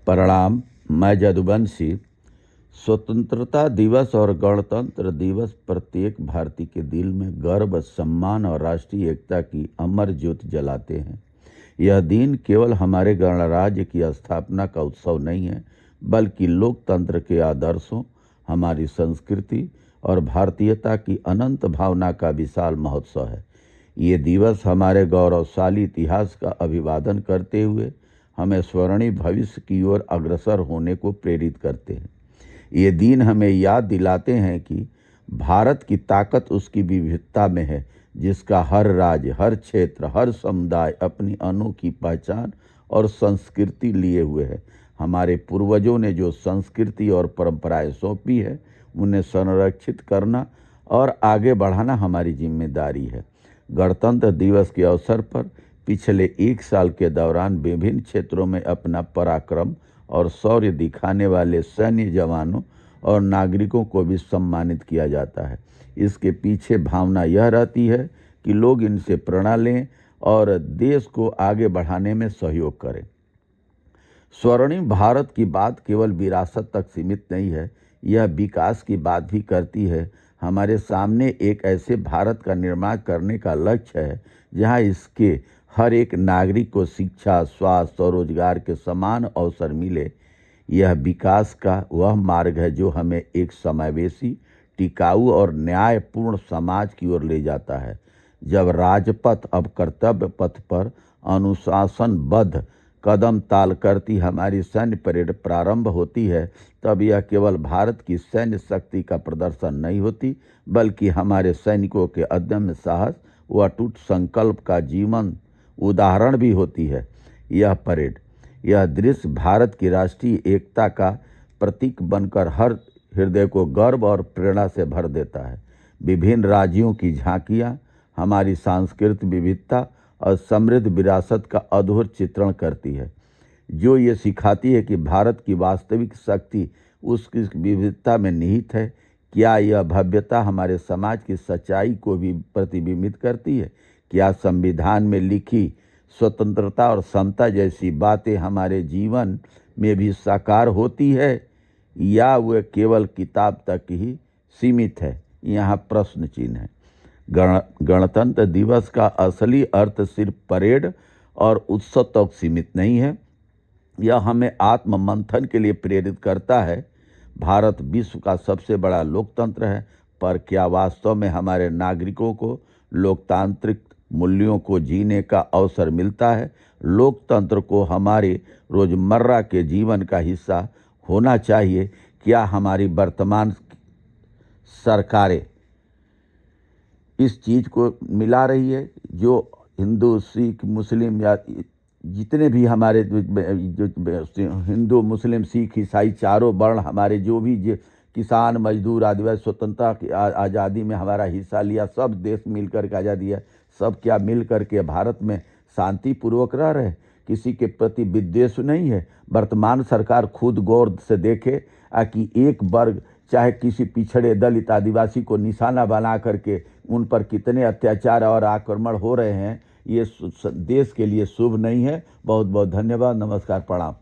प्रणाम। मैं जदुवंशी। स्वतंत्रता दिवस और गणतंत्र दिवस प्रत्येक भारतीय के दिल में गर्व, सम्मान और राष्ट्रीय एकता की अमर ज्योति जलाते हैं। यह दिन केवल हमारे गणराज्य की स्थापना का उत्सव नहीं है, बल्कि लोकतंत्र के आदर्शों, हमारी संस्कृति और भारतीयता की अनंत भावना का विशाल महोत्सव है। ये दिवस हमारे गौरवशाली इतिहास का अभिवादन करते हुए हमें स्वर्णिम भविष्य की ओर अग्रसर होने को प्रेरित करते हैं। ये दिन हमें याद दिलाते हैं कि भारत की ताकत उसकी विविधता में है, जिसका हर राज्य, हर क्षेत्र, हर समुदाय अपनी अनोखी पहचान और संस्कृति लिए हुए है। हमारे पूर्वजों ने जो संस्कृति और परंपराएं सौंपी है, उन्हें संरक्षित करना और आगे बढ़ाना हमारी जिम्मेदारी है। गणतंत्र दिवस के अवसर पर पिछले एक साल के दौरान विभिन्न क्षेत्रों में अपना पराक्रम और शौर्य दिखाने वाले सैन्य जवानों और नागरिकों को भी सम्मानित किया जाता है। इसके पीछे भावना यह रहती है कि लोग इनसे प्रेरणा लें और देश को आगे बढ़ाने में सहयोग करें। स्वर्णिम भारत की बात केवल विरासत तक सीमित नहीं है, यह विकास की बात भी करती है। हमारे सामने एक ऐसे भारत का निर्माण करने का लक्ष्य है जहां इसके हर एक नागरिक को शिक्षा, स्वास्थ्य और रोजगार के समान अवसर मिले। यह विकास का वह मार्ग है जो हमें एक समावेशी, टिकाऊ और न्यायपूर्ण समाज की ओर ले जाता है। जब राजपथ अब कर्तव्य पथ पर अनुशासनबद्ध कदम ताल करती हमारी सैन्य परेड प्रारंभ होती है, तब यह केवल भारत की सैन्य शक्ति का प्रदर्शन नहीं होती, बल्कि हमारे सैनिकों के अदम्य साहस व अटूट संकल्प का जीवन उदाहरण भी होती है। यह परेड, यह दृश्य भारत की राष्ट्रीय एकता का प्रतीक बनकर हर हृदय को गर्व और प्रेरणा से भर देता है। विभिन्न राज्यों की झांकियाँ हमारी सांस्कृतिक विविधता और समृद्ध विरासत का अद्भुत चित्रण करती है, जो ये सिखाती है कि भारत की वास्तविक शक्ति उसकी विविधता में निहित है। क्या यह भव्यता हमारे समाज की सच्चाई को भी प्रतिबिंबित करती है? क्या संविधान में लिखी स्वतंत्रता और समता जैसी बातें हमारे जीवन में भी साकार होती है, या वह केवल किताब तक ही सीमित है? यहाँ प्रश्न चिन्ह है। गणतंत्र दिवस का असली अर्थ सिर्फ परेड और उत्सव तक सीमित नहीं है, यह हमें आत्म मंथन के लिए प्रेरित करता है। भारत विश्व का सबसे बड़ा लोकतंत्र है, पर क्या वास्तव में हमारे नागरिकों को लोकतांत्रिक मूल्यों को जीने का अवसर मिलता है? लोकतंत्र को हमारे रोजमर्रा के जीवन का हिस्सा होना चाहिए। क्या हमारी वर्तमान सरकारें इस चीज़ को मिला रही है? जो हिंदू, सिख, मुस्लिम या जितने भी हमारे जो हिंदू, मुस्लिम, सिख, ईसाई चारों वर्ण, हमारे जो भी किसान, मजदूर, आदिवासी स्वतंत्रता की आज़ादी में हमारा हिस्सा लिया, सब देश मिलकर के आज़ादी है, सब क्या मिल कर के भारत में शांतिपूर्वक रह रहे? किसी के प्रति विद्वेष नहीं है। वर्तमान सरकार खुद गौर से देखे कि एक वर्ग, चाहे किसी पिछड़े, दलित, आदिवासी को निशाना बना करके उन पर कितने अत्याचार और आक्रमण हो रहे हैं। ये देश के लिए शुभ नहीं है। बहुत बहुत धन्यवाद। नमस्कार, प्रणाम।